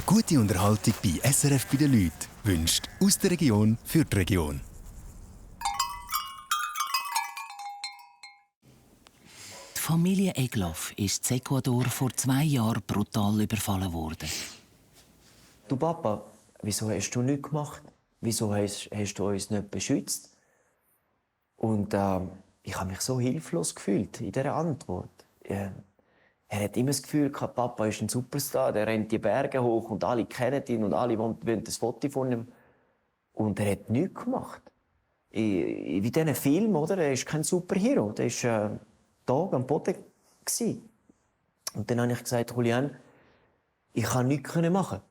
Gute Unterhaltung bei SRF bei den Leuten wünscht aus der Region für die Region. Die Familie Egloff ist in Ecuador vor 2 Jahren brutal überfallen worden. Du Papa, wieso hast du nichts gemacht? Wieso hast du uns nicht beschützt? Und ich habe mich so hilflos gefühlt in dieser Antwort. Er hat immer das Gefühl gehabt, Papa ist ein Superstar, der rennt die Berge hoch und alle kennen ihn und alle wollen ein Foto von ihm. Und er hat nichts gemacht. Wie in diesen Film, oder? Er ist kein Superhero, der war da am Boden. Und dann habe ich gesagt, Julian, ich kann nichts machen.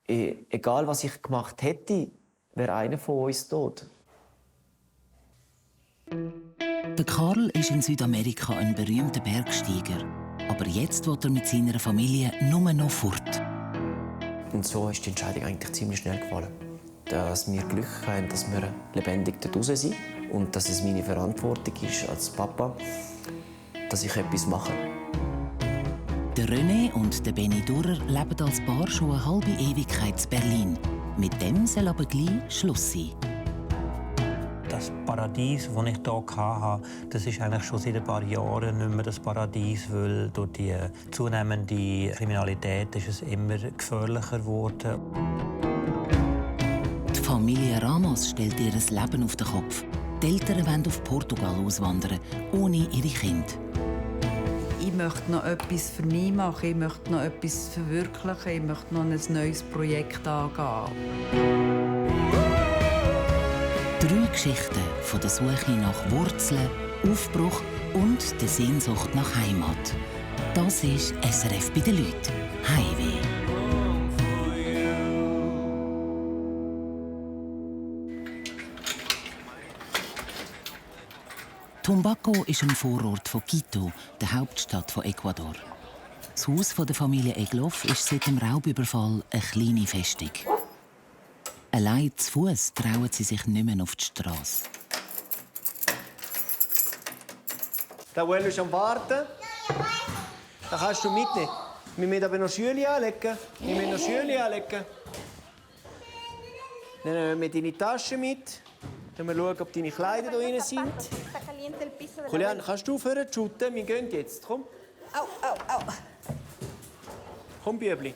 Egal, was ich gemacht hätte, wäre einer von uns tot. Der Karl ist in Südamerika ein berühmter Bergsteiger. Aber jetzt will er mit seiner Familie nur noch fort. Und so ist die Entscheidung eigentlich ziemlich schnell gefallen. Dass wir Glück haben, dass wir lebendig dort raus sind und dass es meine Verantwortung ist als Papa, dass ich etwas mache. Der René und der Benny Durrer leben als Paar schon eine halbe Ewigkeit in Berlin. Mit dem soll aber gleich Schluss sein. Das Paradies, das ich hier hatte, das ist eigentlich schon seit ein paar Jahren nicht mehr das Paradies, weil durch die zunehmende Kriminalität ist es immer gefährlicher geworden. Die Familie Ramos stellt ihr Leben auf den Kopf. Die Eltern wollen auf Portugal auswandern, ohne ihre Kinder. Ich möchte noch etwas für mich machen, ich möchte noch etwas verwirklichen, ich möchte noch ein neues Projekt angehen. 3 Geschichten von der Suche nach Wurzeln, Aufbruch und der Sehnsucht nach Heimat. Das ist SRF bei den Leuten. Heimweh. Tumbaco ist ein Vorort von Quito, der Hauptstadt von Ecuador. Das Haus der Familie Egloff ist seit dem Raubüberfall eine kleine Festung. Allein zu Fuß trauen sie sich nicht mehr auf die Straße. Der Abuelo ist am Warten. Da kannst du mitnehmen. Wir müssen aber noch Schüle anlegen. Dann nehmen wir deine Tasche mit. Dann schauen wir, ob deine Kleider hier drin sind. Julian, kannst du aufhören zu shooten? Wir gehen jetzt. Komm. Au. Komm, Bübli.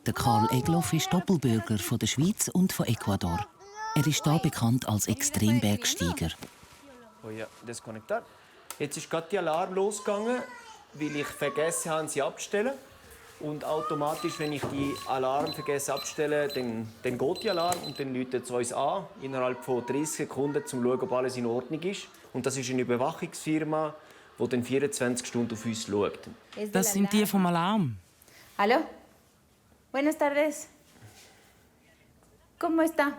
Der Karl Egloff ist Doppelbürger von der Schweiz und von Ecuador. Er ist hier bekannt als Extrembergsteiger. Oh ja, desconnectar. Jetzt ist gerade der Alarm losgegangen, weil ich vergessen habe, sie abzustellen. Und automatisch, wenn ich die Alarm vergesse abzustellen, dann geht die Alarm und dann läutet es uns an, innerhalb von 30 Sekunden, um zu schauen, ob alles in Ordnung ist. Und das ist eine Überwachungsfirma, die dann 24 Stunden auf uns schaut. Das sind die vom Alarm. Hallo? Buenas tardes. ¿Cómo está?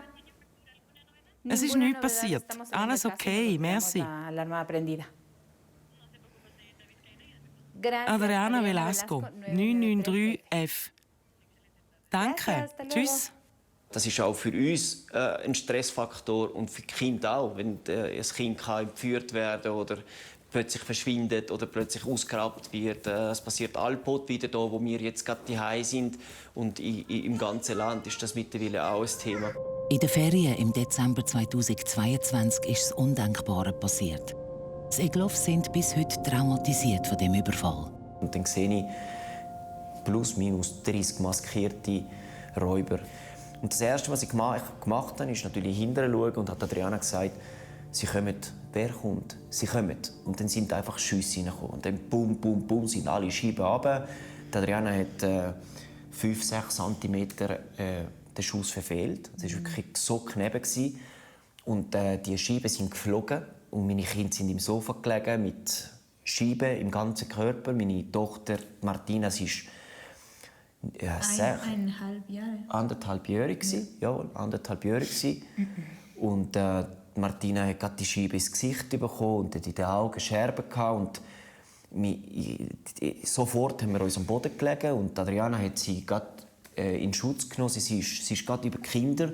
Es ist nichts passiert. Alles okay, merci. Adriana Velasco, 993F. Danke. Tschüss. Das ist auch für uns ein Stressfaktor und für die Kinder auch, wenn ein Kind entführt werden oder plötzlich verschwindet oder plötzlich ausgeraubt wird. Es passiert allpot wieder da, wo wir jetzt gerade daheim sind. Und im ganzen Land ist das mittlerweile auch ein Thema. In den Ferien im Dezember 2022 ist das Undenkbare passiert. Die Egloff sind bis heute traumatisiert von dem Überfall. Und dann sehe ich plus minus 30 maskierte Räuber. Und das Erste, was ich gemacht habe, ist natürlich hinterher schauen und hat Adriana gesagt, sie kommen. Wer kommt? Sie kommen. Und dann sind einfach Schüsse reingekommen. Und dann bum, bum, bum, sind alle Scheiben runter. Adriana hat 5-6 cm den Schuss verfehlt. Es war wirklich so knapp. Und die Scheiben sind geflogen. Und meine Kinder sind im Sofa gelegen mit Scheiben im ganzen Körper. Meine Tochter Martina, sie ist anderthalbjährig. Jawohl, anderthalbjährig. Und Martina hat gerade die Scheibe ins Gesicht bekommen und in den Augen Scherben gehabt. Und sofort haben wir uns am Boden gelegen und Adriana hat sie gerade in Schutz genommen. Sie ist gerade über die Kinder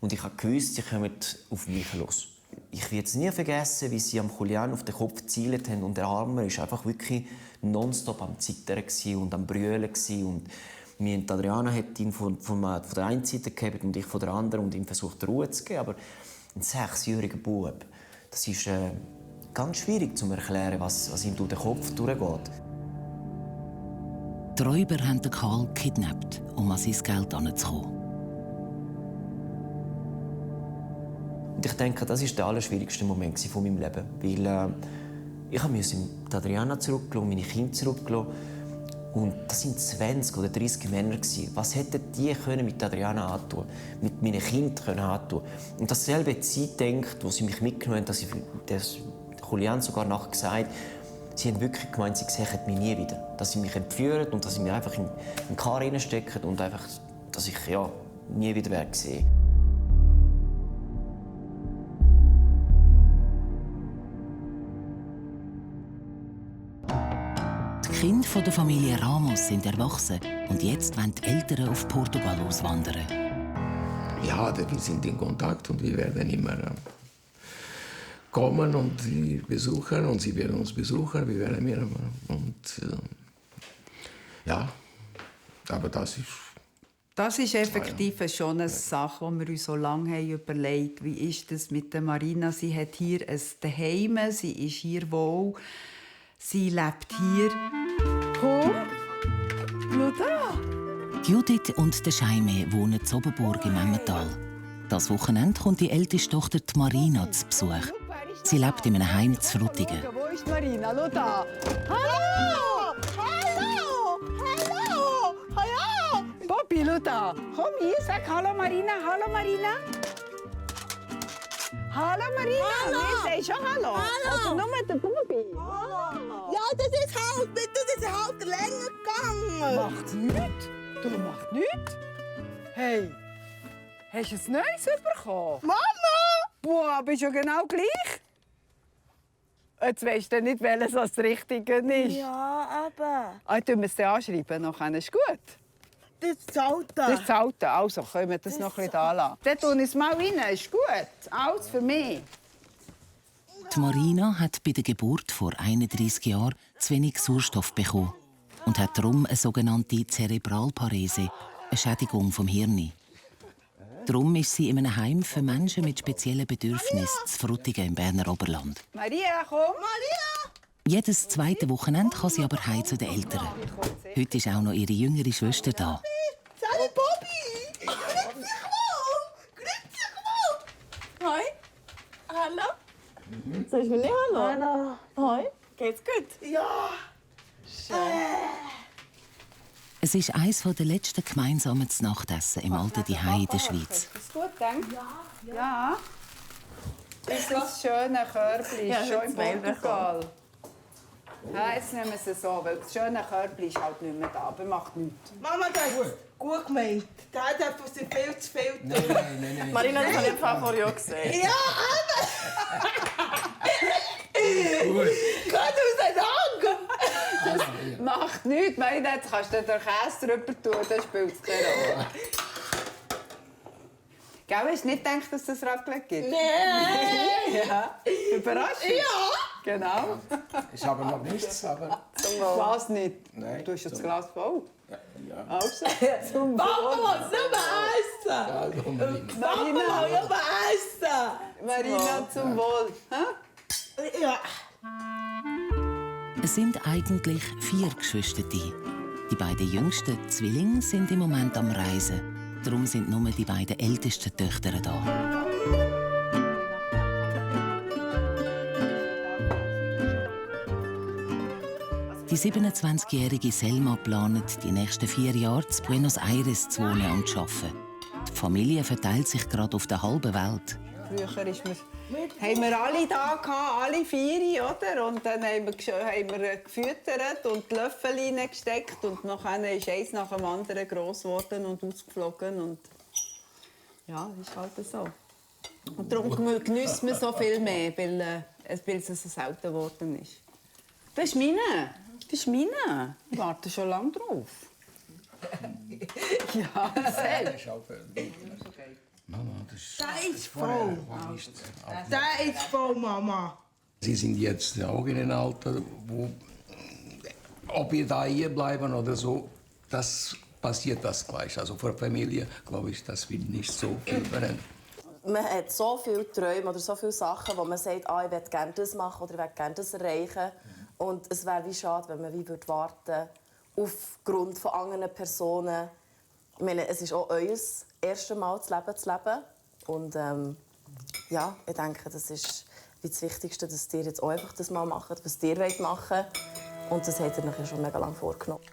und ich habe gewusst, sie kommen auf mich los. Ich werde es nie vergessen, wie sie am Julian auf den Kopf gezielt haben und der Arme war einfach wirklich nonstop am Zittern und am Brüllen und Adriana hat ihn von der einen Seite gehabt und ich von der anderen und ihm versucht, Ruhe zu geben. Aber ein 6-jähriger Bub, das ist ganz schwierig zu erklären, was ihm durch den Kopf durchgeht. Die Räuber haben Karl gekidnappt, um an sein Geld heranzukommen. Und ich denke, das war der allerschwierigste Moment von meinem Leben. Weil ich musste Adriana zurücklassen, meine Kinder zurücklassen. Und das waren 20 oder 30 Männer. Was hätten die mit Adriana antun, mit meinen Kindern antun? Und dasselbe Zeit denkt, wo sie mich mitgenommen haben, dass Julian sogar nachher gesagt, sie haben wirklich gemeint, sie sehen mich nie wieder. Dass sie mich entführen und dass sie mich einfach in den Kar reinstecken und einfach, dass ich nie wieder sehe. Die Kinder der Familie Ramos sind erwachsen und jetzt wollen die Eltern auf Portugal auswandern. Ja, wir sind in Kontakt und wir werden immer kommen und sie besuchen und sie werden uns besuchen. Wir werden mehr ja, aber das ist... Das ist effektiv schon eine Sache, die wir uns so lange überlegt haben. Wie ist das mit der Marina? Sie hat hier ein Zuhause, sie ist hier wohl, sie lebt hier. Komm, schau da. Judith und der Scheime wohnen in Oberburg im Emmental. Das Wochenende kommt die älteste Tochter die Marina zu Besuch. Sie lebt in einem Heim zu Frutigen. Wo ist Marina? Schau da. Hallo! Hallo! Hallo! Hallo! Bobby, schau da. Komm hier, sag Hallo Marina. Hallo Marina. Hallo Marina. Hallo. Wir sagen schon Hallo. Hallo. Oder nur der Bobby. Hallo. Ja, das ist halt, das ist halt länger gegangen. Macht nichts. Du machst nichts. Hey, hast du ein Neues bekommen? Mama! Boah, bist du genau gleich? Jetzt weisst du nicht, welches das Richtige ist. Ja, aber... Ich tue es dir anschreiben, nachher ist gut. Das ist das Alte. Das ist das Alte. Also, können wir das noch ein bisschen anlassen. Dann tue ich es mal rein, ist gut. Alles für mich. Die Marina hat bei der Geburt vor 31 Jahren zu wenig Sauerstoff bekommen und hat darum eine sogenannte Zerebralparese, eine Schädigung vom Hirn. Darum ist sie in einem Heim für Menschen mit speziellen Bedürfnissen zu Frutigen im Berner Oberland. Maria, komm! Maria! Jedes zweite Wochenende kann sie aber heim zu den Eltern. Heute ist auch noch ihre jüngere Schwester da. Salut, Bobby! Grüezi wohl! Grüezi wohl! Hoi! Hallo! Soll ich mir nicht Hallo? Hallo! Hoi! Geht's gut? Ja! Schön! Es ist eines der letzten gemeinsamen Nachtessen im alten Zuhause in der Schweiz. Ist das gut, denk? Ja. Das schöne Körbchen ist schon in Portugal. Ja, jetzt nehmen wir es so, weil das schöne Körbchen ist halt nicht mehr da, aber macht nichts. Mama, das ist gut gemeint. Der hat einfach viel zu viel tun. Nein. Marina, das habe ich vor Jahren gesehen. Ja, aber... Gut. Gott auseinander! Das macht nichts. Marina, jetzt kannst du den Käse drüber tun, dann spielt es keine Rolle. Gell, hast du nicht gedacht, dass es das Raclette gibt? Nein! Ja. Überraschung? Ja! Genau. Ich habe noch nichts, aber... Was nicht? Nein. Du hast das Glas voll. Ja. Also, zum Papa muss nicht mehr essen! Also, Marina. Marina, will aber essen! Marina, zum Wohl. Ja. Es sind eigentlich 4 Geschwister. Die beiden jüngsten Zwillinge sind im Moment am Reisen. Darum sind nur die beiden ältesten Töchter da. Die 27-jährige Selma plant, die nächsten 4 Jahre in Buenos Aires zu wohnen und zu arbeiten. Die Familie verteilt sich gerade auf der halben Welt. Früher haben wir alle da gehabt, alle 4, oder? Und dann haben wir gefüttert und die Löffel reingesteckt und nachher ist eins nach dem anderen gross geworden und ausgeflogen und ja, das ist halt so. Und darum geniessen wir so viel mehr, weil es so selten geworden ist. Das ist meine. Das ist meine. Ich warte schon lange drauf. Ja, selbst. Mama, das Der ist voll. Der ist voll, Mama. Sie sind jetzt auch in einem Alter, wo, ob wir da hier bleiben oder so, das passiert das gleich. Also für Familie, glaube ich, das wird nicht so viel verändern. Man hat so viele Träume oder so viele Sachen, wo man sagt, ich möchte gerne das machen oder ich möchte gerne das erreichen. Und es wäre wie schade, wenn man wie warten aufgrund von anderen Personen. Ich meine, es ist auch euer erstes Mal das Leben zu leben. Und ja, ich denke, das ist wie das Wichtigste, dass ihr jetzt auch einfach das mal macht, was ihr machen wollt. Und das habt ihr euch ja schon mega lange vorgenommen.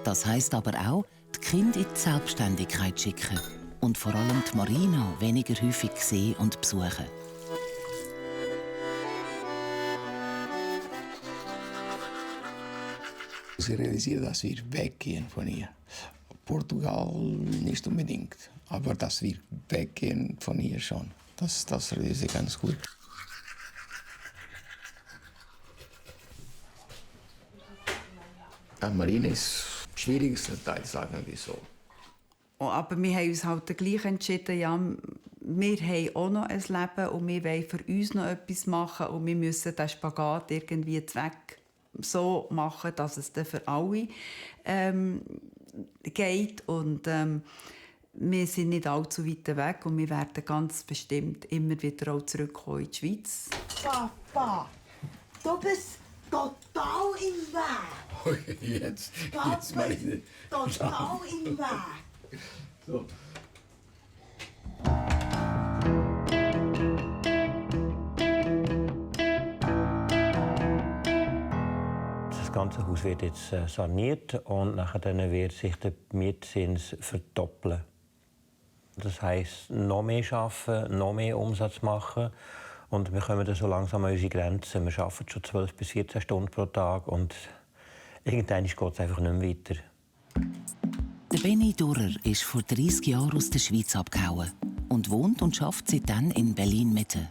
Das heisst aber auch, die Kinder in die Selbstständigkeit schicken und vor allem die Marina weniger häufig sehen und besuchen. Sie realisieren, dass wir weggehen von ihr. Portugal nicht unbedingt, aber dass wir weggehen von ihr schon. Das realisiere ich ganz gut. Ja, Marina ist der schwierigste Teil, sagen wir so. Aber wir haben uns halt gleich entschieden, ja, wir haben auch noch ein Leben und wir wollen für uns noch etwas machen und wir müssen den Spagat irgendwie Zweck so machen, dass es dann für alle geht. Und wir sind nicht allzu weit weg und wir werden ganz bestimmt immer wieder auch zurückkommen in die Schweiz. Papa, du bist total im Weg. Jetzt Marina. Total im Weg. So. Das ganze Haus wird jetzt saniert und nachher wird sich der Mietzins verdoppeln. Das heisst, noch mehr arbeiten, noch mehr Umsatz machen. Und wir kommen dann so langsam an unsere Grenzen. Wir arbeiten schon 12 bis 14 Stunden pro Tag und irgendwann geht es einfach nicht mehr weiter. Der Benny Durrer ist vor 30 Jahren aus der Schweiz abgehauen und wohnt und arbeitet seitdem in Berlin-Mitte.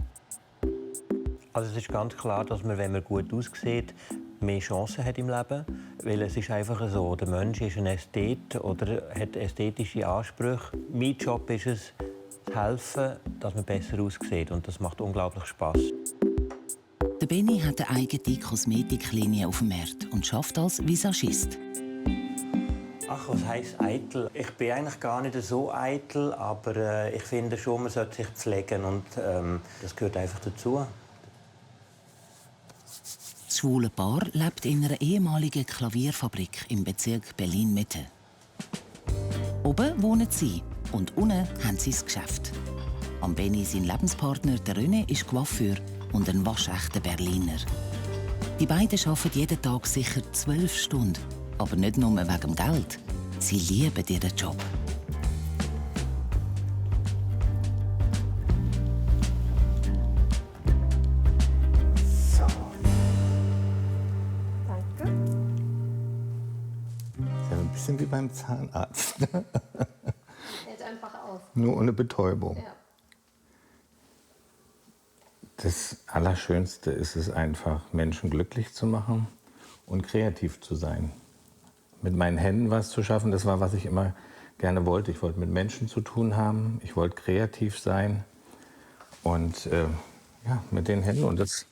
Also es ist ganz klar, dass man, wenn man gut aussieht, mehr Chancen hat im Leben. Weil es ist einfach so, der Mensch ist ein Ästhet oder hat ästhetische Ansprüche. Mein Job ist es, zu helfen, dass man besser aussieht. Und das macht unglaublich Spass. Der Benny hat eine eigene Kosmetiklinie auf dem Markt und arbeitet als Visagist. Ach, was heisst eitel? Ich bin eigentlich gar nicht so eitel, aber ich finde schon, man sollte sich pflegen und das gehört einfach dazu. Das schwule Paar lebt in einer ehemaligen Klavierfabrik im Bezirk Berlin-Mitte. Oben wohnen sie und unten haben sie das Geschäft. Am Benny, sein Lebenspartner, der René, ist Coiffeur und ein waschechter Berliner. Die beiden arbeiten jeden Tag sicher 12 Stunden. Aber nicht nur wegen dem Geld. Sie lieben ihren Job. So. Danke. Das ist ja ein bisschen wie beim Zahnarzt. Hält einfach auf. Nur ohne Betäubung. Ja. Das Allerschönste ist es einfach, Menschen glücklich zu machen und kreativ zu sein. Mit meinen Händen was zu schaffen, das war, was ich immer gerne wollte. Ich wollte mit Menschen zu tun haben, ich wollte kreativ sein und ja, mit den Händen. Und das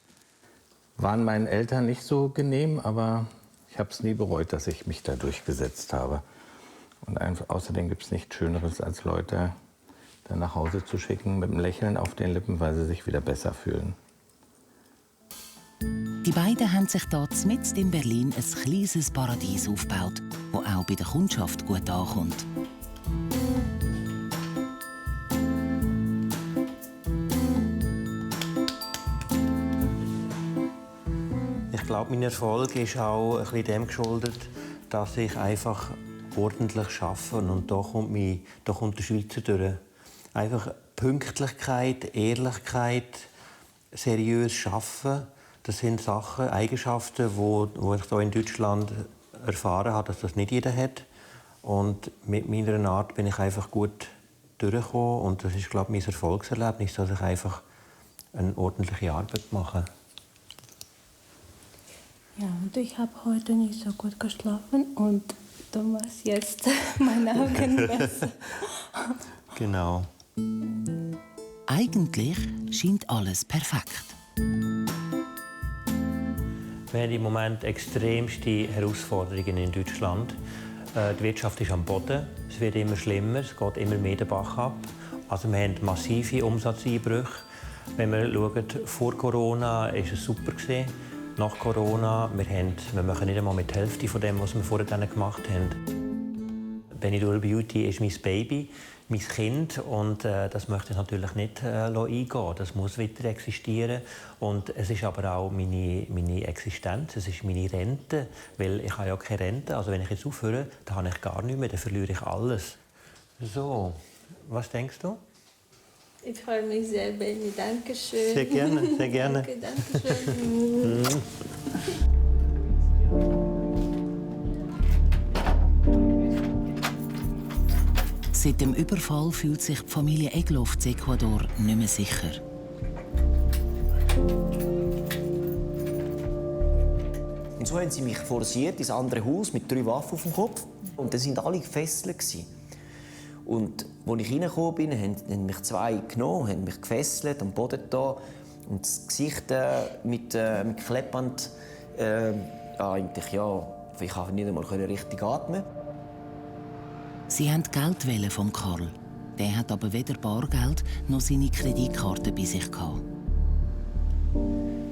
waren meinen Eltern nicht so genehm, aber ich habe es nie bereut, dass ich mich da durchgesetzt habe. Und außerdem gibt es nichts Schöneres, als Leute dann nach Hause zu schicken mit einem Lächeln auf den Lippen, weil sie sich wieder besser fühlen. Die beiden haben sich dort mitten in Berlin ein kleines Paradies aufgebaut, das auch bei der Kundschaft gut ankommt. Ich glaube, mein Erfolg ist auch ein bisschen dem geschuldet, dass ich einfach ordentlich arbeite. Und da kommt der Schweizer durch. Einfach Pünktlichkeit, Ehrlichkeit, seriös arbeiten. Das sind Sachen, Eigenschaften, die ich hier in Deutschland erfahren habe, dass das nicht jeder hat. Und mit meiner Art bin ich einfach gut durchgekommen. Und das ist, glaube ich, mein Erfolgserlebnis, dass ich einfach eine ordentliche Arbeit mache. Ja, und ich habe heute nicht so gut geschlafen und du machst jetzt meine Augen besser. Genau. Eigentlich scheint alles perfekt. Wir haben im Moment extremste Herausforderungen in Deutschland. Die Wirtschaft ist am Boden, es wird immer schlimmer, es geht immer mehr den Bach ab. Also wir haben massive Umsatzeinbrüche. Wenn wir schauen, vor Corona war es super. Nach Corona, wir machen nicht einmal mit der Hälfte von dem, was wir vorher gemacht haben. Benidorm Beauty ist mein Baby, mein Kind, und das möchte ich natürlich nicht eingehen. Das muss weiter existieren. Und es ist aber auch meine Existenz, es ist meine Rente, weil ich habe ja keine Rente. Also wenn ich jetzt aufhöre, dann habe ich gar nichts mehr, dann verliere ich alles. So, was denkst du? Ich freue mich sehr, Benni. Danke schön. Sehr gerne, sehr gerne. Danke schön. Seit dem Überfall fühlt sich die Familie Egloff in Ecuador nicht mehr sicher. Und so haben sie mich forciert ins andere Haus mit 3 Waffen auf dem Kopf. Und dann waren alle gefesselt. Und als ich reingekommen bin, haben mich 2 genommen, haben mich gefesselt, am Boden da und das Gesicht mit Klebband. Eigentlich ja, ich konnte nicht einmal richtig atmen. Sie wollten Geld von Karl. Der hat aber weder Bargeld noch seine Kreditkarte bei sich gehabt.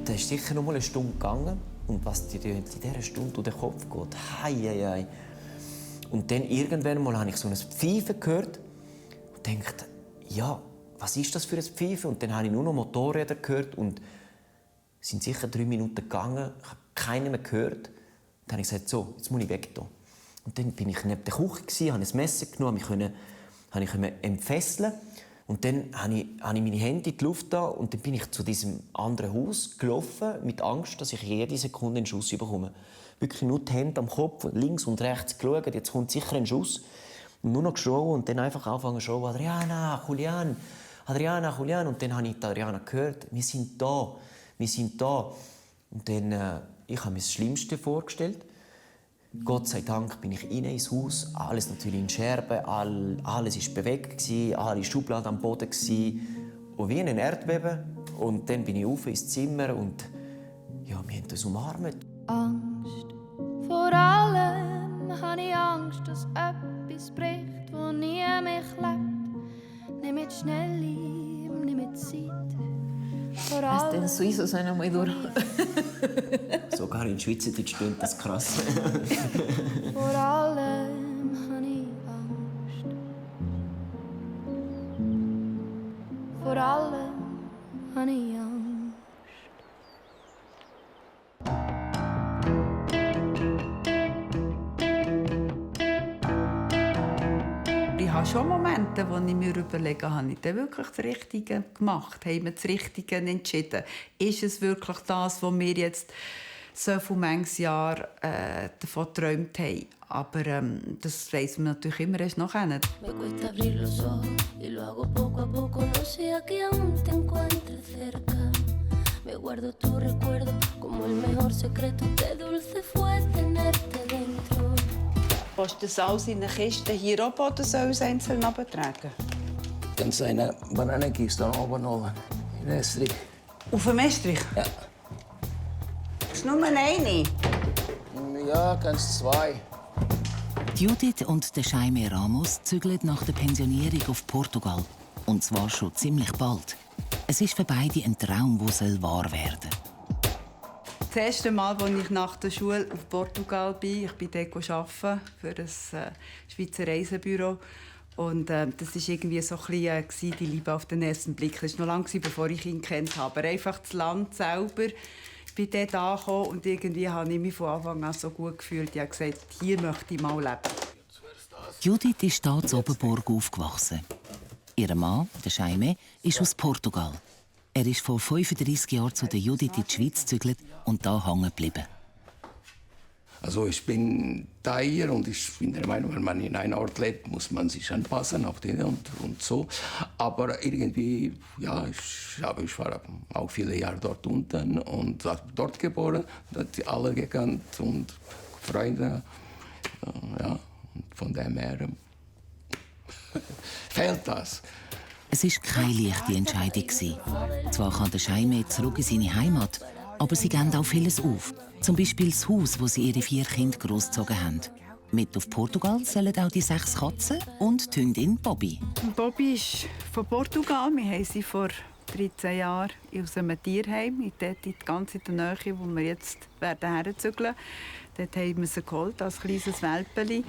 Da ist sicher noch mal eine Stunde gegangen. Und was dir in dieser Stunde durch den Kopf geht, hei. Und dann irgendwann mal habe ich so ein Pfeifen gehört und dachte, ja, was ist das für ein Pfeifen? Und dann habe ich nur noch Motorräder gehört und es sind sicher 3 Minuten gegangen. Ich habe keinen mehr gehört. Dann habe ich gesagt, so, jetzt muss ich weg hier. Und dann bin ich neben der Küche, habe ein Messer genommen, konnte mich entfesseln. Und dann habe ich meine Hände in die Luft da und dann bin ich zu diesem anderen Haus gelaufen, mit Angst, dass ich jede Sekunde einen Schuss bekomme. Wirklich nur die Hände am Kopf, links und rechts geschaut, jetzt kommt sicher ein Schuss. Und nur noch geschrien und dann einfach angefangen zu schreien, Adriana, Julian. Und dann habe ich Adriana gehört, wir sind da. Und dann, ich habe mir das Schlimmste vorgestellt. Gott sei Dank bin ich rein ins Haus, alles natürlich in Scherben, alles war bewegt, alle Schubladen am Boden. Und wie ein Erdbeben. Und dann bin ich rauf ins Zimmer und ja, wir haben uns umarmt. Angst, vor allem habe ich Angst, dass etwas bricht, das nie mehr lebt. Nicht mit schnell, nicht mit Zeit. Hasta en suizo suena muy duro. Sogar in Schweizerdeutsch klingt das krass. Vor allem habe ich Angst. Vor allem habe ich Angst. Ich habe schon Momente, wo ich mir überlege, habe ich denn wirklich das Richtige gemacht? Haben wir das Richtige entschieden? Ist es wirklich das, was wir jetzt so viele Jahre davon geträumt haben? Aber das weiss man natürlich immer erst nachher. Me cuesta abrir los ojos y lo hago poco a poco. No sea que aún te encuentres cerca. Me guardo tu recuerdo como el mejor secreto. Qué dulce fue tenerte dentro. Willst du das alles in eine Kiste hier oben oder soll es einzeln abtragen? Kannst du eine Bananenkiste oben holen? In Estrich. Auf dem Estrich? Ja. Ist nur eine? Ja, kannst 2. Judith und der Jaime Ramos zügeln nach der Pensionierung auf Portugal. Und zwar schon ziemlich bald. Es ist für beide ein Traum, der wahr werden soll. Das erste Mal, als ich nach der Schule auf Portugal bin, ich bin dort arbeiten für ein Schweizer Reisebüro. Und das war irgendwie so ein bisschen die Liebe auf den ersten Blick. Das war noch lange, bevor ich ihn kennt habe. Aber einfach das Land selber. Ich bin dort angekommen und irgendwie habe ich mich von Anfang an so gut gefühlt. Ich habe gesagt, hier möchte ich mal leben. Judith ist hier in Oberburg aufgewachsen. Ihr Mann, der Jaime, ist aus Portugal. Er ist vor 35 Jahren zu der Judith in die Schweiz gezügelt und hier hängen geblieben. Also ich bin da hier und ich bin der Meinung, wenn man in einem Ort lebt, muss man sich anpassen auf den und so. Aber irgendwie, ja, ich war auch viele Jahre dort unten und dort geboren, die alle gekannt und Freunde, ja, und von dem her fehlt das. Es war keine leichte Entscheidung. Zwar kann der Jaime zurück in seine Heimat, Aber sie geben auch vieles auf. Zum Beispiel das Haus, wo sie ihre 4 Kinder großgezogen haben. Mit auf Portugal sollen auch die 6 Katzen und die Hündin Bobby. Bobby ist von Portugal. Wir haben sie vor 13 Jahren aus einem Tierheim, dort in die ganze Nähe, wo wir jetzt herzügeln werden. Dort haben wir sie geholt, als kleines Welpeli.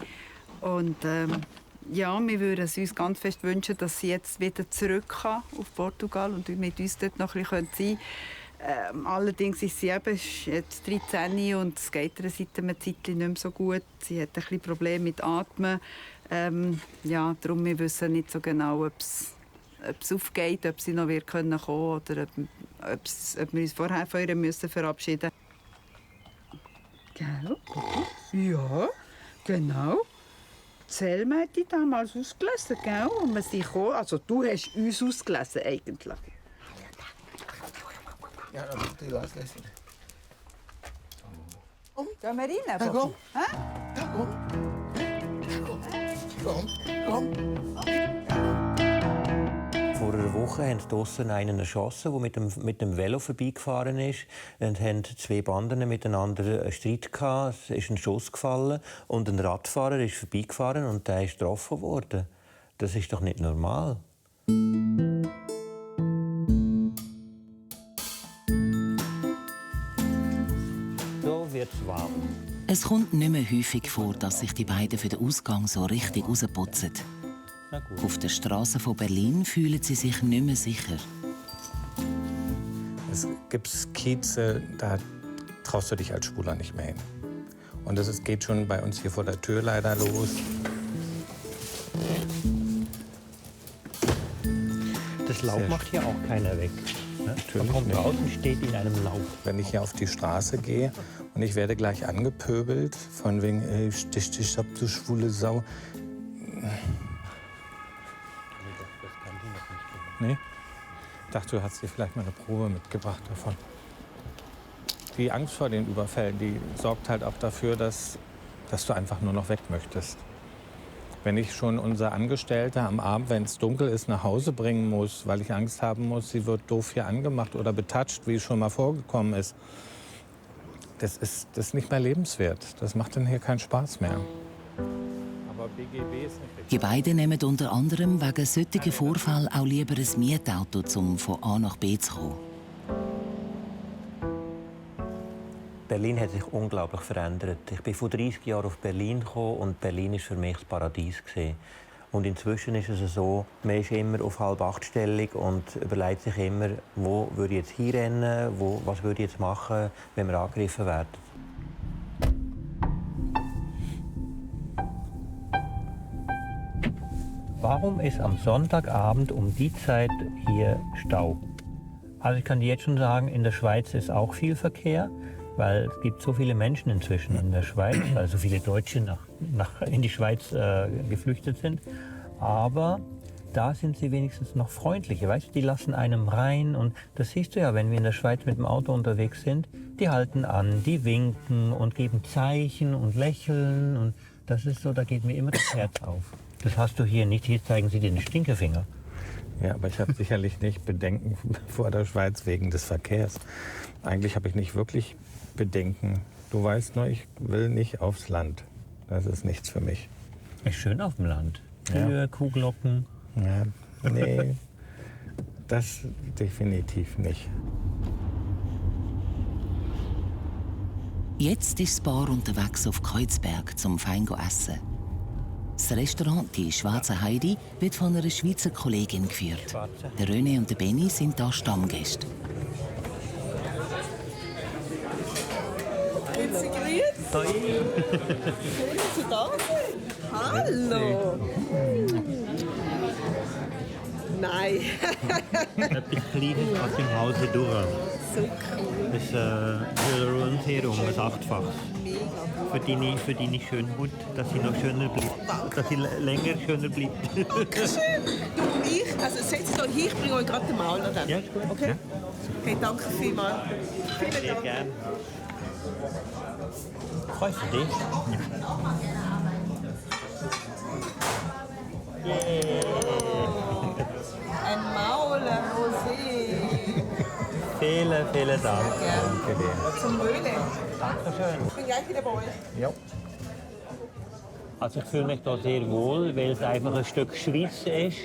Und ja, wir würden es uns ganz fest wünschen, dass sie jetzt wieder zurück kann auf Portugal und mit uns dort noch ein bisschen sein können. Allerdings ist sie eben jetzt 13 und es geht ihr seit einer Zeit nicht mehr so gut. Sie hat ein bisschen Probleme mit Atmen. Ja, darum wir wissen nicht so genau, ob es aufgeht, ob sie noch kommen können oder ob wir uns vorher von ihr müssen verabschieden müssen. Gell? Ja, genau. Selma hat dich damals ausgelesen, gell? Und wir sind gekommen. Also du hast uns ausgelesen, eigentlich. Ja, dann musst du dich auslesen. Gehen wir rein? Ja, komm. Hä? Ja, komm. Komm. Vor einer Woche haben draussen einen erschossen, der mit dem Velo vorbeigefahren ist. Und haben 2 Banden miteinander einen Streit gehabt. Es ist ein Schuss gefallen und ein Radfahrer ist vorbeigefahren und der ist getroffen worden. Das ist doch nicht normal. So wird's warm. Es kommt nicht mehr häufig vor, dass sich die beiden für den Ausgang so richtig rausputzen. Auf den Straßen von Berlin fühlen sie sich nicht mehr sicher. Es gibt Kieze, da traust du dich als Schwuler nicht mehr hin. Und es geht schon bei uns hier vor der Tür leider los. Das Laub macht hier auch keiner weg. Natürlich Man kommt nicht. raus und steht in einem Laub. Wenn ich hier auf die Straße gehe und ich werde gleich angepöbelt, von wegen, ey, stich dich ab, du schwule Sau. Nee? Ich dachte, du hast dir vielleicht mal eine Probe mitgebracht davon. Die Angst vor den Überfällen, die sorgt halt auch dafür, dass du einfach nur noch weg möchtest. Wenn ich schon unsere Angestellte am Abend, wenn es dunkel ist, nach Hause bringen muss, weil ich Angst haben muss, sie wird doof hier angemacht oder betatscht, wie es schon mal vorgekommen ist, das ist nicht mehr lebenswert. Das macht dann hier keinen Spaß mehr. Aber BGB ist nicht richtig. Die beiden nehmen unter anderem wegen solchen Vorfällen auch lieber ein Mietauto, um von A nach B zu kommen. Berlin hat sich unglaublich verändert. Ich bin vor 30 Jahren auf Berlin gekommen und Berlin war für mich das Paradies. Und inzwischen ist es so, man ist immer auf 7:30 stellig und überlegt sich immer, wo würde ich jetzt hinrennen, was würde ich jetzt machen, wenn wir angegriffen werden. Warum ist am Sonntagabend um die Zeit hier Stau? Also ich kann dir jetzt schon sagen, in der Schweiz ist auch viel Verkehr, weil es gibt so viele Menschen inzwischen in der Schweiz, weil so viele Deutsche in die Schweiz geflüchtet sind. Aber da sind sie wenigstens noch freundlicher. Weißt du, die lassen einem rein. Und das siehst du ja, wenn wir in der Schweiz mit dem Auto unterwegs sind. Die halten an, die winken und geben Zeichen und lächeln. Und das ist so, da geht mir immer das Herz auf. Das hast du hier nicht. Hier zeigen sie dir den Stinkefinger. Ja, aber ich habe sicherlich nicht Bedenken vor der Schweiz wegen des Verkehrs. Eigentlich habe ich nicht wirklich Bedenken. Du weißt nur, ich will nicht aufs Land. Das ist nichts für mich. Ist schön auf dem Land. Kühe, ja. Kuhglocken. Ja, nee, das definitiv nicht. Jetzt ist das Paar unterwegs auf Kreuzberg zum fein essen. Das Restaurant «Die Schwarze Heidi» wird von einer Schweizer Kollegin geführt. Der René und der Benni sind da Stammgäste. Schön, dass Sie da sind. Hallo. Nein. Etwas Kleines aus dem Hause durch. So cool. Das ist für uns herum ein 8-fach. Für deine Schönhaut, dass sie noch schöner bleibt. Dass sie länger schöner bleibt. Dankeschön. Du, setz euch hier, ich bringe euch gerade den Maler dann. Ja, ist gut. Okay? Ja. Okay, danke vielmals. Vielen Dank. Gerne. Freust du dich? Ja. Ein Mauler, Rosé. Vielen, vielen Dank. Danke dir. Zum Wohle. Dankeschön. Ich bin gleich wieder bei euch. Ja. Also ich fühle mich hier sehr wohl, weil es einfach ein Stück Schweiz ist.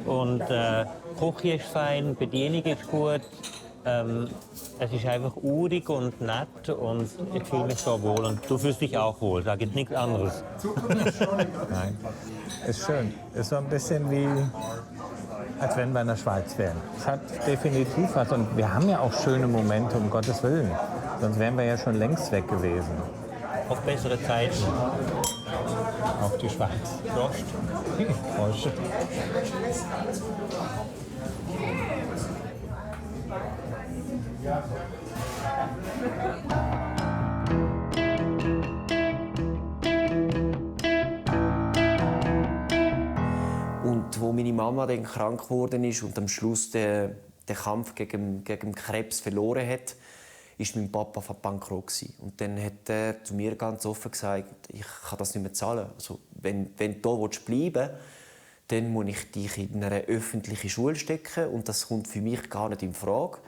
Und die Küche ist fein, die Bedienung ist gut. Es ist einfach urig und nett und ich fühle mich so wohl. Und du fühlst dich auch wohl, da gibt nichts anderes. Nein, ist schön. Ist so ein bisschen wie, als wenn wir in der Schweiz wären. Es hat definitiv was. Und wir haben ja auch schöne Momente, um Gottes Willen. Sonst wären wir ja schon längst weg gewesen. Auf bessere Zeiten. Auf die Schweiz. Prost. Prost. Und wo meine Mama dann krank geworden ist und am Schluss den Kampf gegen Krebs verloren hat, ist mein Papa bankrott gewesen. Und dann hat er zu mir ganz offen gesagt, ich kann das nicht mehr zahlen. Also, wenn du hier bleiben willst, dann muss ich dich in eine öffentliche Schule stecken und das kommt für mich gar nicht in Frage.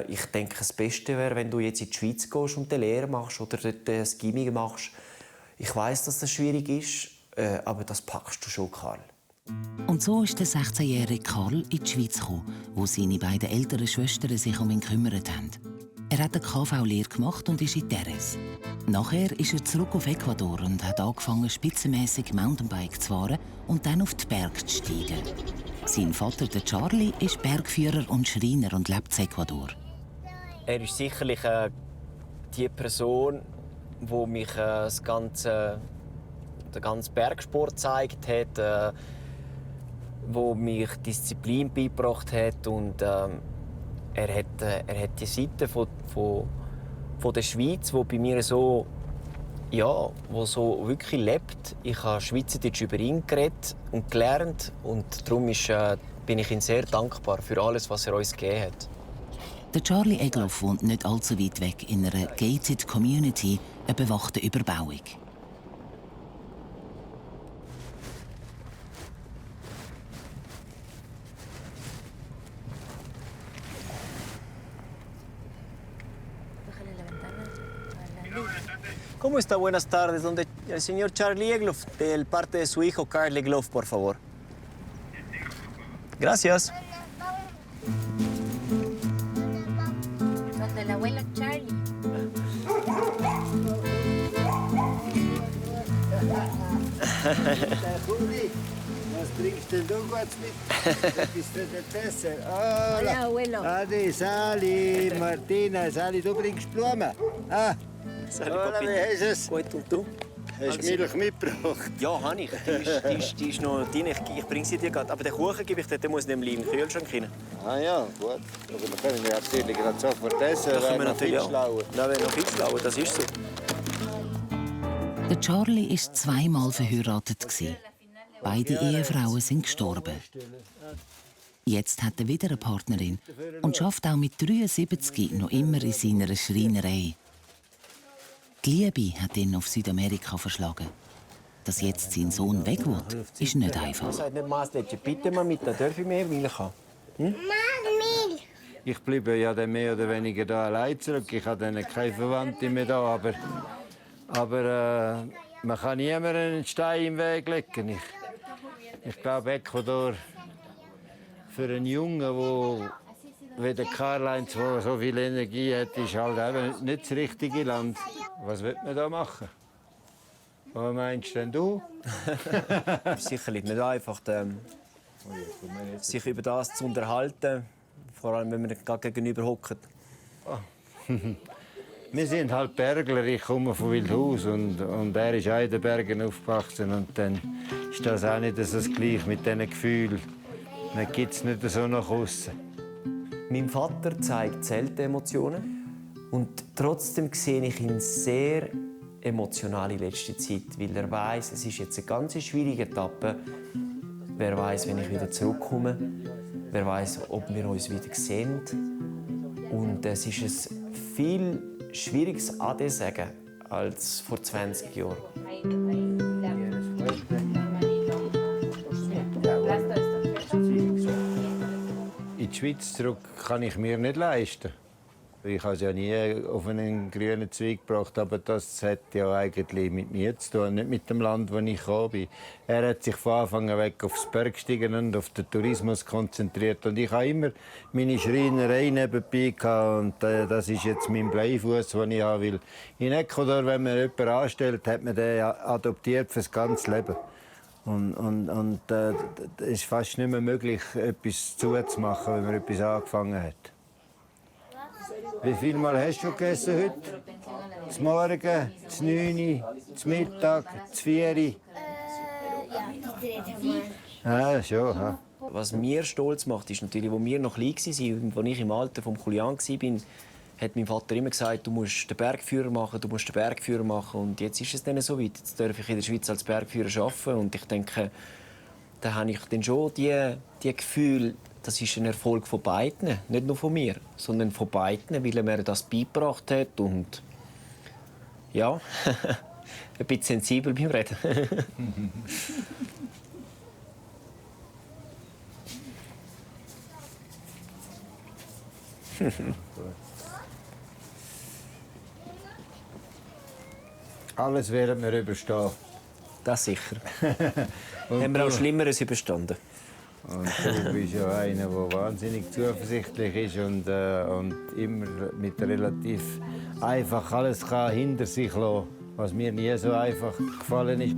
Ich denke, das Beste wäre, wenn du jetzt in die Schweiz gehst und eine Lehre machst oder das Gymnasium machst. Ich weiss, dass das schwierig ist, aber das packst du schon, Karl. Und so ist der 16-jährige Karl in die Schweiz gekommen, wo seine beiden älteren Schwestern sich um ihn gekümmert haben. Er hat eine KV-Lehre gemacht und ist in Teres. Nachher ist er zurück auf Ecuador und hat angefangen, spitzenmäßig Mountainbike zu fahren und dann auf die Berge zu steigen. Sein Vater, der Charlie, ist Bergführer und Schreiner und lebt in Ecuador. Er ist sicherlich die Person, die mich den ganzen Bergsport gezeigt hat, wo mich Disziplin beigebracht hat und er hat die Seite von der Schweiz, die bei mir so, ja, wo so wirklich lebt. Ich habe Schweizerdeutsch über ihn geredet und gelernt und darum bin ich ihm sehr dankbar für alles, was er uns gegeben hat. Der Charlie Egloff wohnt nicht allzu weit weg in einer gated Community, einer bewachten Überbauung. ¿Cómo está? Buenas tardes. Donde el señor Charlie Egloff, de parte de su hijo Carl Egloff, por favor. Gracias. Donde el abuelo Charlie. Was bringst denn du jetzt mit? Das ist für den Dessert. Oh, Hola, abuelo. Adi, Sali, Martina, Sali, du bringst Blumen. Ah. Sali, Hola, wie hast du es? Gut, und du? Hast du Milch mitgebracht? Ja, habe ich. Die ist noch drin. Ich bringe sie dir gerade. Aber den Kuchen gebe ich dir, den muss nämlich in den Kühlschrank rein. Ah ja, gut. Aber wir können ja natürlich gerade sofort essen. Das können wir noch viel natürlich schlauer. Das wäre noch viel schlauer, das ist so. Der Charlie war zweimal verheiratet. Beide Ehefrauen sind gestorben. Jetzt hat er wieder eine Partnerin und arbeitet auch mit 73 noch immer in seiner Schreinerei. Die Liebe hat ihn auf Südamerika verschlagen. Dass jetzt sein Sohn weg will, ist nicht einfach. Bitte mal mit, darf ich mehr Milch haben? Ich bleibe ja dann mehr oder weniger da allein zurück. Ich habe dann keine Verwandte mehr da, aber man kann niemandem einen Stein im Weg legen. Ich glaube, Ecuador für einen Jungen, der wie der Karl-Heinz, der so viel Energie hat, ist halt eben nicht das richtige Land. Was wird man da machen? Was meinst denn du? Sicherlich nicht einfach, sich über das zu unterhalten, vor allem wenn man gerade gegenüber hockt. Wir sind halt Bergler, ich komme von Wildhaus und er ist auch in den Bergen aufgewachsen. Und dann ist das auch nicht so das Gleiche mit diesen Gefühlen. Man gibt es nicht so nach außen. Mein Vater zeigt selten Emotionen. Und trotzdem sehe ich ihn sehr emotional in letzter Zeit. Weil er weiss, es ist jetzt eine ganz schwierige Etappe. Wer weiß, wenn ich wieder zurückkomme. Wer weiß, ob wir uns wieder sehen. Und es ist ein viel schwieriges Ade sagen als vor 20 Jahren. In die Schweiz zurück kann ich mir nicht leisten. Ich habe es ja nie auf einen grünen Zweig gebracht, aber das hat ja eigentlich mit mir zu tun, nicht mit dem Land, wo ich gekommen bin. Er hat sich von Anfang an weg aufs Bergsteigen und auf den Tourismus konzentriert. Und ich habe immer meine Schreinerei nebenbei gehabt. Und das ist jetzt mein Bleifuß, den ich habe. Weil in Ecuador, wenn man jemanden anstellt, hat man den adoptiert für das ganze Leben. Und es ist fast nicht mehr möglich, etwas zuzumachen, wenn man etwas angefangen hat. Wie viel Mal hast du gegessen heute? Zum Morgen, zum 9, zum Mittag, zum 4? Ja, schon. Ja. Was mir stolz macht, ist natürlich, als wir noch klein waren und als ich im Alter von Julian war, hat mein Vater immer gesagt, du musst den Bergführer machen, du musst den Bergführer machen. Und jetzt ist es dann so weit. Jetzt darf ich in der Schweiz als Bergführer arbeiten. Und ich denke, da habe ich dann schon die Gefühl, das ist ein Erfolg von beiden. Nicht nur von mir, sondern von beiden, weil er mir das beigebracht hat. Und ja, ein bisschen sensibel beim Reden. Alles werden wir überstehen. Das sicher. Haben wir auch Schlimmeres überstanden. Und du bist ja einer, der wahnsinnig zuversichtlich ist und immer mit relativ einfach alles kann hinter sich lassen, was mir nie so einfach gefallen ist.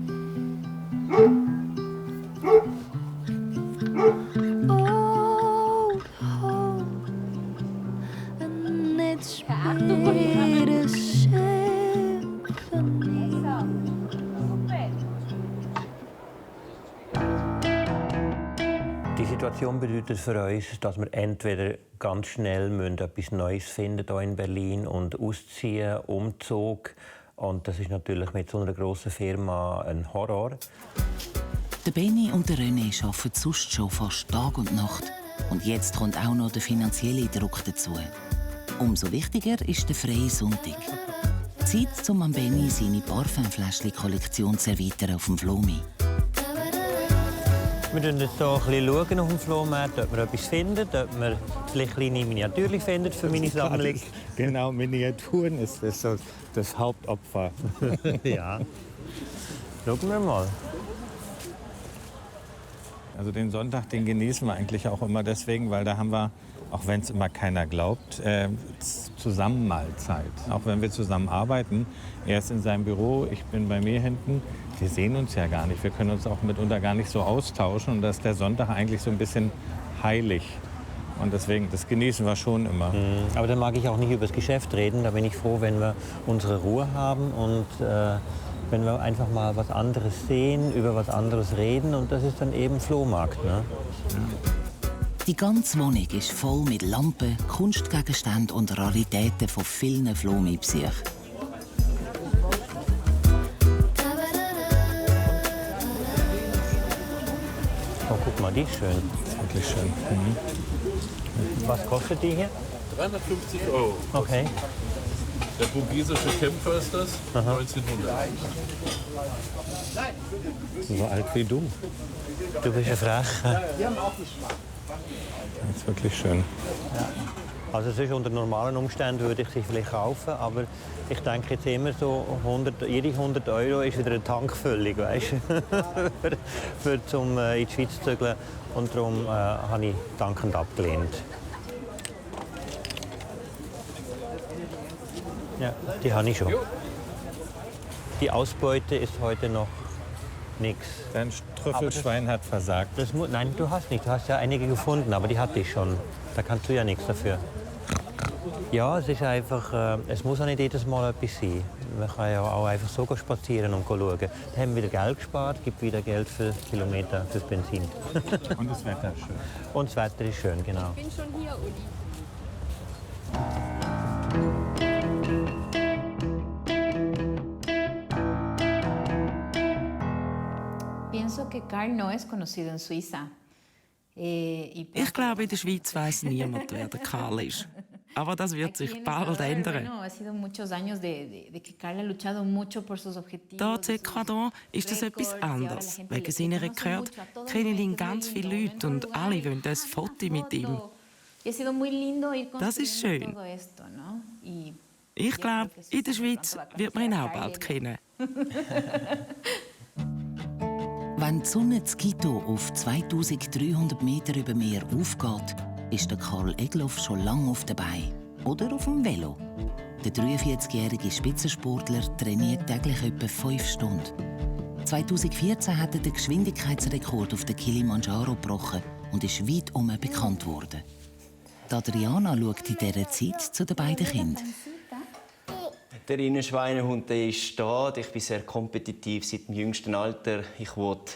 Die Situation bedeutet für uns, dass wir entweder ganz schnell etwas Neues finden hier in Berlin und ausziehen, Umzug. Und das ist natürlich mit so einer grossen Firma ein Horror. Der Benni und der René arbeiten sonst schon fast Tag und Nacht. Und jetzt kommt auch noch der finanzielle Druck dazu. Umso wichtiger ist der freie Sonntag. Zeit, um am Benni seine Parfümfläschchen-Kollektion zu erweitern auf dem Flomi. Wir schauen jetzt hier ein bisschen auf dem Flohmarkt, ob wir etwas finden, ob wir vielleicht kleine Miniaturen finden für meine Sammlung. Genau, Miniaturen ist das Hauptopfer. Ja. Schauen wir mal. Also den Sonntag, den genießen wir eigentlich auch immer deswegen, weil da haben wir, auch wenn es immer keiner glaubt, zusammen Mahlzeit. Auch wenn wir zusammen arbeiten. Er ist in seinem Büro, ich bin bei mir hinten. Wir sehen uns ja gar nicht. Wir können uns auch mitunter gar nicht so austauschen. Und da ist der Sonntag eigentlich so ein bisschen heilig. Und deswegen, das genießen wir schon immer. Aber dann mag ich auch nicht über das Geschäft reden. Da bin ich froh, wenn wir unsere Ruhe haben und wenn wir einfach mal was anderes sehen, über was anderes reden. Und das ist dann eben Flohmarkt. Ne? Die ganze Wohnung ist voll mit Lampen, Kunstgegenständen und Raritäten von vielen Flomi-Besuchern. Oh, guck mal, die ist schön. Das ist wirklich schön. Mhm. Was kostet die hier? 350 €. Okay. Der burgisische Kämpfer ist das, 1900. So alt wie du. Du bist eine Frau. Das ist wirklich schön. Ja. Also sonst unter normalen Umständen würde ich sie vielleicht kaufen, aber ich denke jetzt immer so, jede 100 € ist wieder eine Tankfüllung, weißt du? für zum in die Schweiz zu zügeln. Und darum habe ich dankend abgelehnt. Ja, die habe ich schon. Die Ausbeute ist heute noch nichts. Dein Trüffelschwein hat versagt. Nein, du hast nicht. Du hast ja einige gefunden, aber die hatte ich schon. Da kannst du ja nichts dafür. Ja, es ist einfach, es muss auch nicht jedes Mal etwas sein. Man kann ja auch einfach so spazieren und schauen. Da haben wir wieder Geld gespart, gibt wieder Geld für Kilometer, fürs Benzin. Und das Wetter ist schön. Und das Wetter ist schön, genau. Ich bin schon hier, Uli. Pienso que Karl no es conocido en Suiza. Ich glaube, in der Schweiz weiss niemand, wer der Karl ist. Aber das wird sich bald ändern. Hier in Ecuador ist das etwas anderes. Wegen seiner Rekord kennen ihn ganz viele Leute und alle wollen ein Foto mit ihm. Das ist schön. Ich glaube, in der Schweiz wird man ihn auch bald kennen. Wenn die Sonne in Quito auf 2300 Meter über Meer aufgeht, ist der Karl Egloff schon lange auf den Beinen oder auf dem Velo. Der 43-jährige Spitzensportler trainiert täglich etwa 5 Stunden. 2014 hat er den Geschwindigkeitsrekord auf den Kilimanjaro gebrochen und ist weit bekannt worden. Adriana schaut in dieser Zeit zu den beiden Kindern. Der Innenschweinehund ist da. Ich bin sehr kompetitiv seit dem jüngsten Alter. Ich wollte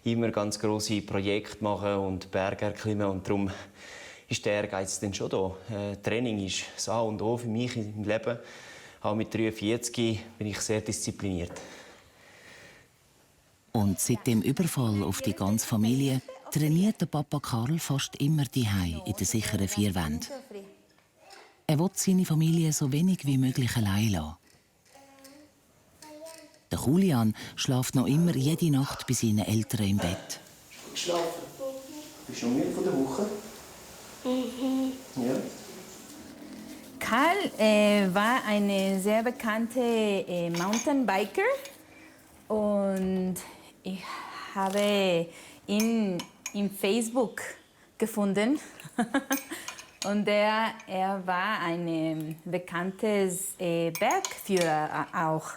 immer ganz grosse Projekte machen und Berge erklimmen. Und darum ist der Ehrgeiz dann schon da. Training ist das A und O für mich im Leben. Auch mit 43 bin ich sehr diszipliniert. Und seit dem Überfall auf die ganze Familie trainiert der Papa Karl fast immer daheim in den sicheren 4 Wänden. Er will seine Familie so wenig wie möglich allein lassen. Der Julian schläft noch immer jede Nacht bei seinen Eltern im Bett. Geschlafen? Bist du noch müde von der Woche? Ja. Karl war ein sehr bekannter Mountainbiker und ich habe ihn in Facebook gefunden. Und er war ein bekanntes Bergführer auch.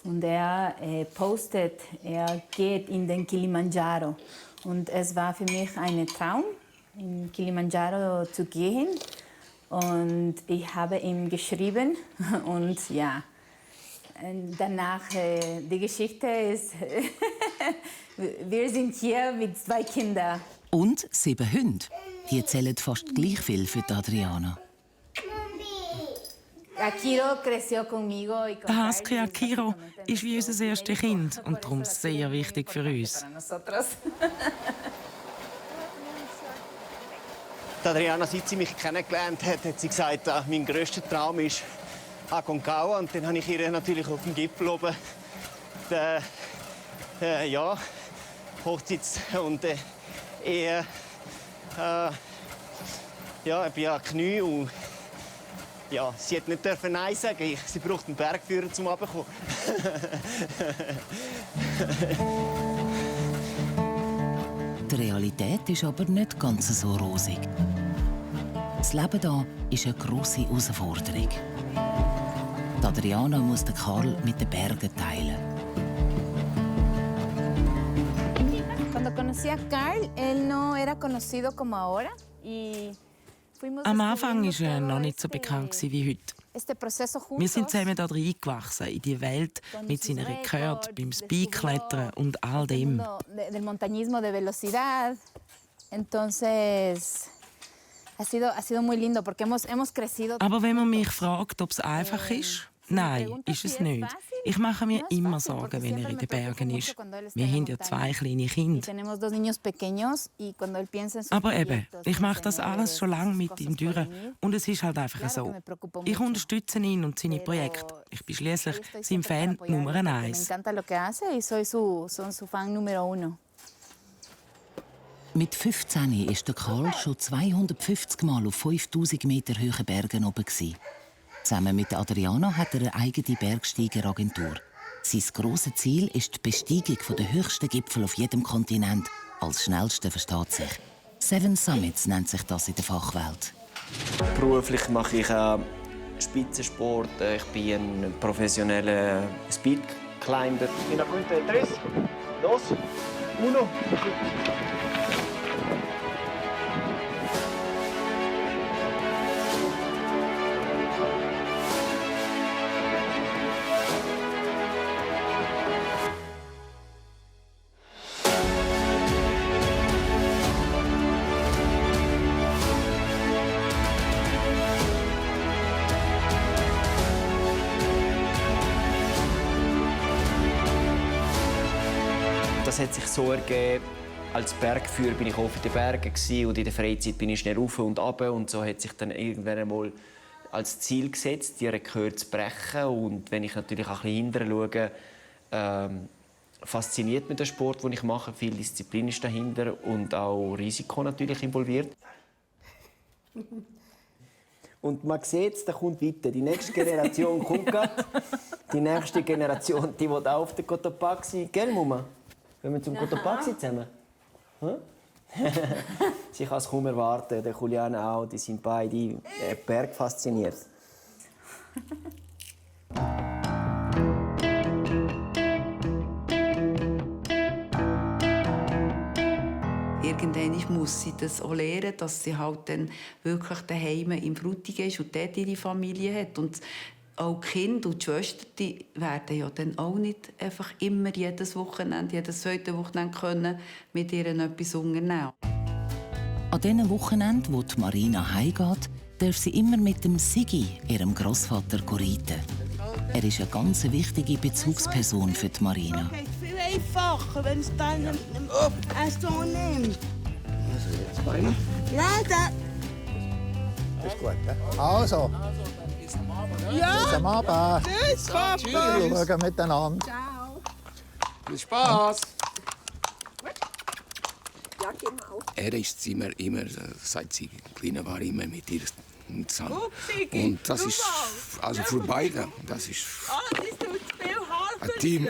Und er postet, er geht in den Kilimanjaro. Und es war für mich ein Traum, in Kilimanjaro zu gehen. Und ich habe ihm geschrieben. Und ja, danach, die Geschichte ist, wir sind hier mit 2 Kindern. Und 7 Hunde. Die zählen fast gleich viel für Adriana. Der Husky Akiro ist wie unser erstes Kind und darum sehr wichtig für uns. Adriana, seit sie mich kennengelernt hat, hat sie gesagt, mein grösster Traum ist Aconcagua. Und dann habe ich ihr natürlich auf dem Gipfel oben Hochzeits- und Ehe. Ich bin ja Knie und ja, sie hat nicht Nein sagen. Sie braucht einen Bergführer zum Runterkommen. Die Realität ist aber nicht ganz so rosig. Das Leben hier ist eine grosse Herausforderung. Adriana muss den Karl mit den Bergen teilen. Cuando conocí a Karl, él no era conocido como ahora. Am Anfang war er noch nicht so bekannt wie heute. Wir sind zusammen da reingewachsen, in die Welt mit seinen Rekorden beim Speedklettern und all dem. Del montañismo de velocidad. Entonces, ha sido muy lindo, porque hemos crecido. Aber wenn man mich fragt, ob es einfach ist, nein, ist es nicht. Ich mache mir immer Sorgen, wenn er in den Bergen ist. Wir haben ja 2 kleine Kinder. Aber eben, ich mache das alles schon lange mit ihm durch. Und es ist halt einfach so. Ich unterstütze ihn und seine Projekte. Ich bin schließlich sein Fan Nummer 1. Mit 15 war der Karl schon 250 Mal auf 5000 Meter hohen Bergen oben. Zusammen mit Adriana hat er eine eigene Bergsteigeragentur. Sein grosses Ziel ist die Besteigung der höchsten Gipfel auf jedem Kontinent. Als schnellste versteht sich. 7 Summits nennt sich das in der Fachwelt. Beruflich mache ich Spitzensport. Ich bin ein professioneller Speedclimber. In der Punta 3, 2, 1. Das hat sich so ergeben, als Bergführer bin ich oft in den Bergen und in der Freizeit bin ich schnell rauf und runter. Und so hat sich dann irgendwann einmal als Ziel gesetzt, die Rekorde zu brechen. Und wenn ich natürlich auch ein bisschen hinterher schaue, fasziniert mich der Sport, den ich mache. Viel Disziplin ist dahinter und auch Risiko natürlich involviert. Und man sieht es, der kommt weiter. Die nächste Generation kommt gerade. Die nächste Generation, die will auch auf den Cotopaxi. Gell, Mama? Gehen wir zum Cotopaxi zusammen? Hm? Sie kann es kaum erwarten. Der Julian auch. Die sind beide Berg fasziniert. Irgendwann muss sie das auch lernen, dass sie halt dann wirklich daheim im Frutigen ist und dort ihre Familie hat. Und auch die Kinder und die Schwestern, die werden ja dann auch nicht einfach immer jedes Wochenende, jedes zweite Wochenende können mit ihr etwas unternehmen. An diesen Wochenenden, wo die Marina heimgeht, darf sie immer mit dem Sigi, ihrem Grossvater, reiten. Er ist eine ganz wichtige Bezugsperson für die Marina. Es geht viel einfacher, wenn es dann so nimmt. Also jetzt beide. Ja, Das ist gut, ne? Also. Bis am Abend. Tschüss, Papa. Tschüss. Wir schauen miteinander. Ciao. Viel Spaß! Ja, genau. Er ist immer, seit sie klein war, immer mit ihr zusammen. Sigi, Und das ist, also für beide, das ist ein Team.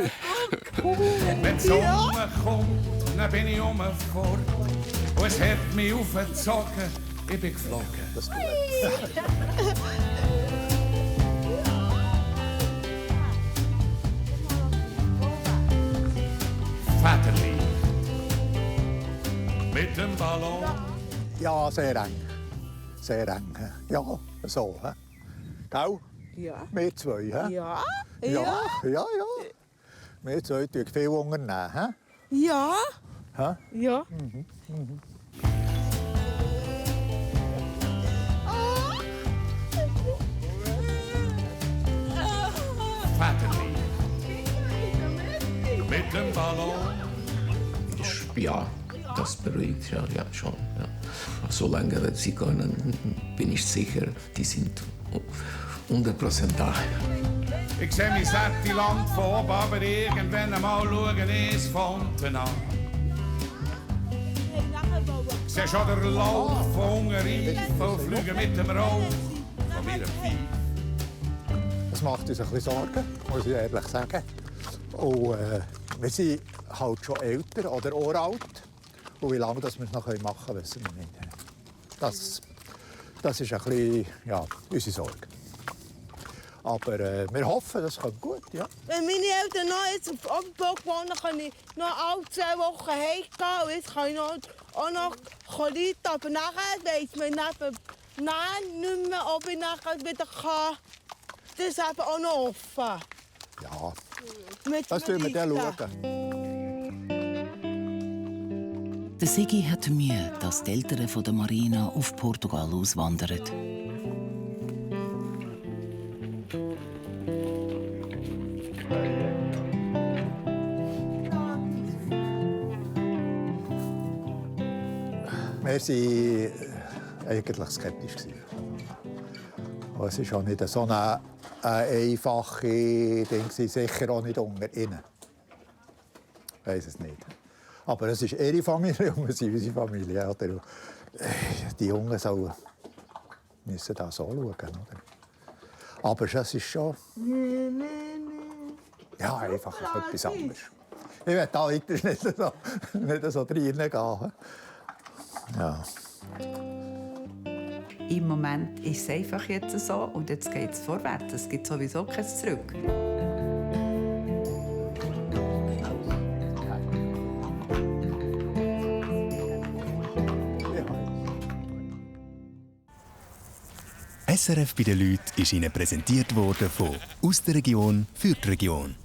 Wenn die Sonne kommt, dann bin ich fort. Und es hat mich aufgezogen, ich bin geflogen. Das ist gut. Väterli. Mit dem Ballon. Ja, sehr eng. Sehr eng. Ja, so. Gell? Ja. Wir zwei. He? Ja. Ja. Ja. Wir zwei tun viel unternehmen. He? Ja. Hä? Ja. Väterli. Mit dem Ballon. Ja, das beruhigt ja schon. Ja. Solange sie können, bin ich sicher, die sind 100% da. Ich sehe mein satte Land von oben, aber irgendwann einmal schauen ist von unten an. Ich sehe schon den Lauf von Ungarn und fliegen mit dem Rauch von meinem Vieh. Das macht uns ein bisschen Sorgen, muss ich ehrlich sagen. Und, wir sind halt schon älter oder uralt. Und wie lange wir es noch machen können, wissen wir nicht. Das ist ein bisschen unsere Sorge. Aber wir hoffen, das kommt gut. Ja. Wenn meine Eltern noch jetzt auf Offenburg wohnen, kann ich noch alle 2 Wochen heimgehen. Und jetzt kann ich auch noch reiten. Aber nachher weiss man nicht mehr, ob ich nachher wieder kann. Das ist eben auch noch offen. Ja, das schauen wir dann. Der Sigi hat Mühe, dass die Eltern von der Marina auf Portugal auswandern. Wir waren eigentlich skeptisch. Es ist auch nicht so eine einfache Ding, sicher auch nicht unter ihnen. Ich weiss es nicht. Aber es ist ihre Familie und wir sind unsere Familie. Oder? Die Jungen müssen da so schauen. Oder? Aber es ist schon ja, einfach etwas anderes. Ich werde da weiter nicht so reingehen. Ja. Im Moment ist es einfach jetzt so und jetzt geht es vorwärts. Es gibt sowieso kein Zurück. SRF bei den Leuten ist Ihnen präsentiert worden von «Aus der Region für die Region».